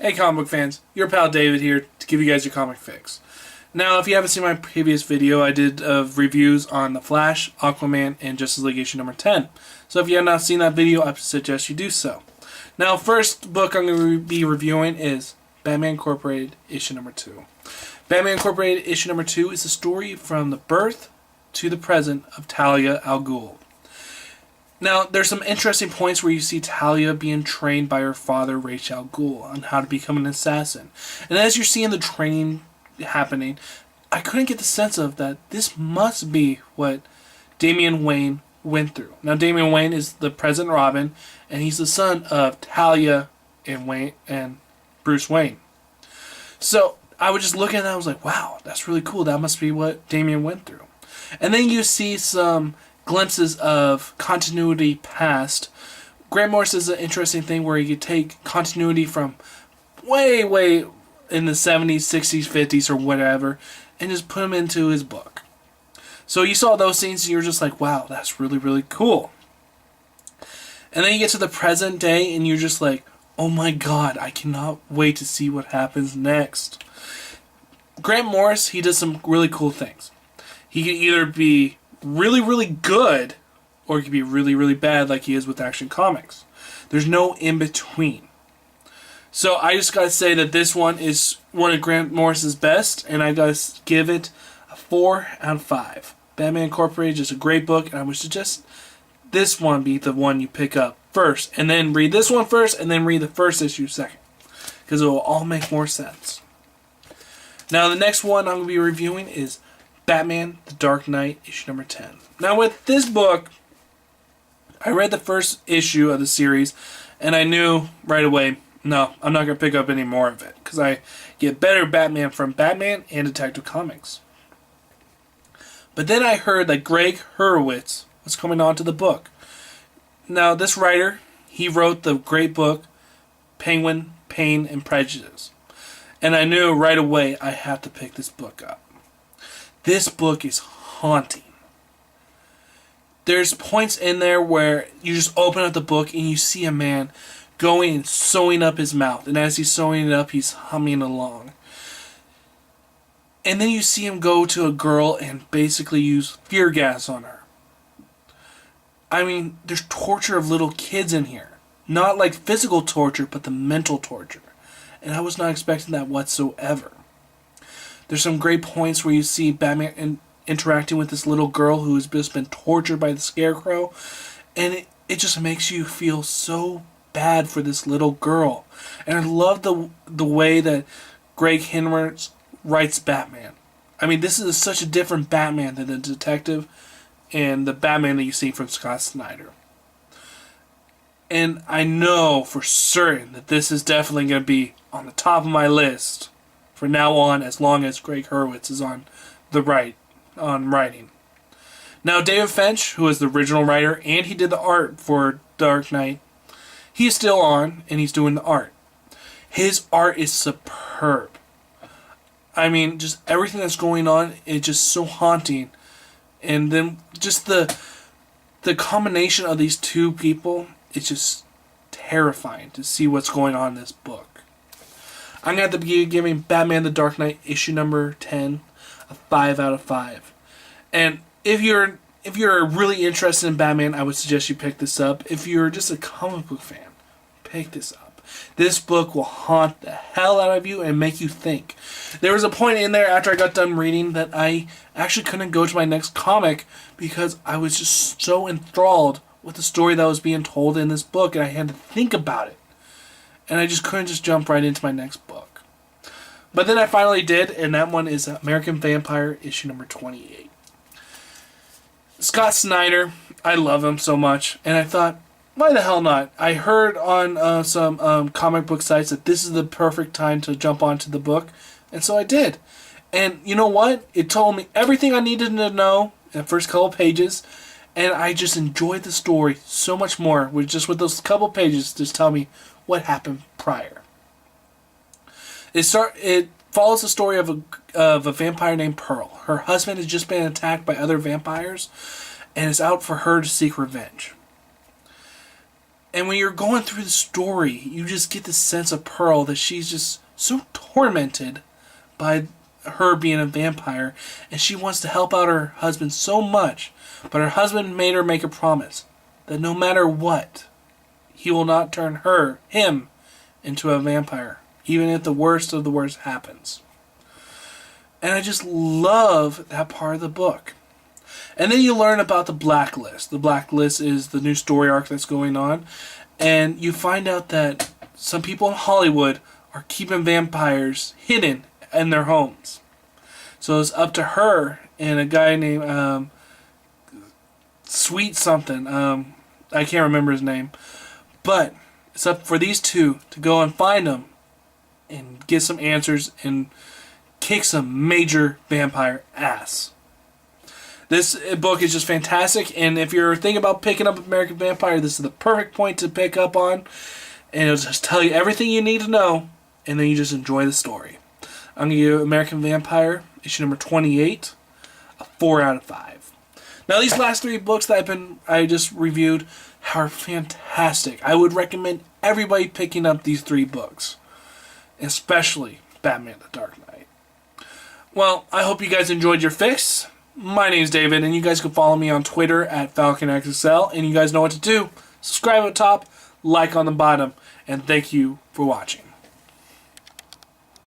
Hey comic book fans, your pal David here to give you guys your comic fix. Now, if you haven't seen my previous video, I did reviews on The Flash, Aquaman, and Justice League issue number 10. So if you have not seen that video, I suggest you do so. Now, first book I'm going to be reviewing is Batman Incorporated issue number 2. Batman Incorporated issue number 2 is the story from the birth to the present of Talia al Ghul. Now, there's some interesting points where you see Talia being trained by her father, Ra's al Ghul, on how to become an assassin. And as you're seeing the training happening, I couldn't get the sense of that this must be what Damian Wayne went through. Now, Damian Wayne is the present Robin, and he's the son of Talia and Bruce Wayne. So, I was just looking at that, I was like, wow, that's really cool. That must be what Damian went through. And then you see some glimpses of continuity past. Grant Morrison is an interesting thing where you could take continuity from way in the 70s, 60s, 50s, or whatever, and just put them into his book. So you saw those scenes and you were just like, wow, that's really, really cool. And then you get to the present day and you're just like, oh my god, I cannot wait to see what happens next. Grant Morrison, he does some really cool things. He can either be really, really good, or it could be really, really bad like he is with Action Comics. There's no in-between. So I just gotta say that this one is one of Grant Morrison's best, and I gotta give it a 4 out of 5. Batman Incorporated is a great book, and I would suggest this one be the one you pick up first, and then read this one first, and then read the first issue second, because it will all make more sense. Now the next one I'm going to be reviewing is Batman The Dark Knight issue number 10. Now with this book, I read the first issue of the series and I knew right away, no, I'm not going to pick up any more of it because I get better Batman from Batman and Detective Comics. But then I heard that Gregg Hurwitz was coming on to the book. Now this writer, he wrote the great book Penguin, Pain, and Prejudice. And I knew right away I had to pick this book up. This book is haunting. There's points in there where you just open up the book and you see a man going and sewing up his mouth. And as he's sewing it up, he's humming along. And then you see him go to a girl and basically use fear gas on her. I mean, there's torture of little kids in here. Not like physical torture, but the mental torture. And I was not expecting that whatsoever. There's some great points where you see Batman interacting with this little girl who has just been tortured by the Scarecrow. And it just makes you feel so bad for this little girl. And I love the way that Gregg Hurwitz writes Batman. I mean, this is such a different Batman than the detective and the Batman that you see from Scott Snyder. And I know for certain that this is definitely going to be on the top of my list for now on, as long as Gregg Hurwitz is on writing. Now, David Finch, who is the original writer, and he did the art for Dark Knight, he's still on, and he's doing the art. His art is superb. I mean, just everything that's going on is just so haunting. And then just the combination of these two people, it's just terrifying to see what's going on in this book. I'm going to have to be giving Batman The Dark Knight issue number 10 a 5 out of 5. And if you're really interested in Batman, I would suggest you pick this up. If you're just a comic book fan, pick this up. This book will haunt the hell out of you and make you think. There was a point in there after I got done reading that I actually couldn't go to my next comic because I was just so enthralled with the story that was being told in this book, and I had to think about it. And I just couldn't just jump right into my next book. But then I finally did, and that one is American Vampire issue number 28. Scott Snyder, I love him so much, and I thought, why the hell not? I heard on some comic book sites that this is the perfect time to jump onto the book, and so I did. And you know what? It told me everything I needed to know in the first couple pages, and I just enjoyed the story so much more with those couple pages just tell me what happened prior. It follows the story of a vampire named Pearl. Her husband has just been attacked by other vampires and is out for her to seek revenge. And when you're going through the story, you just get the sense of Pearl that she's just so tormented by her being a vampire, and she wants to help out her husband so much, but her husband made her make a promise that no matter what, he will not turn him into a vampire, even if the worst of the worst happens. And I just love that part of the book. And then you learn about the Blacklist. The Blacklist is the new story arc that's going on. And you find out that some people in Hollywood are keeping vampires hidden in their homes. So it's up to her and a guy named Sweet something. I can't remember his name. But it's up for these two to go and find them and get some answers and kick some major vampire ass. This book is just fantastic, and if you're thinking about picking up American Vampire, this is the perfect point to pick up on, and it'll just tell you everything you need to know, and then you just enjoy the story. I'm going to give American Vampire, issue number 28, a 4 out of 5. Now, these last 3 books that I just reviewed are fantastic. I would recommend everybody picking up these 3 books, especially Batman the Dark Knight. Well, I hope you guys enjoyed your fix. My name's David, and you guys can follow me on Twitter at FalconXSL, and you guys know what to do. Subscribe at the top, like on the bottom, and thank you for watching.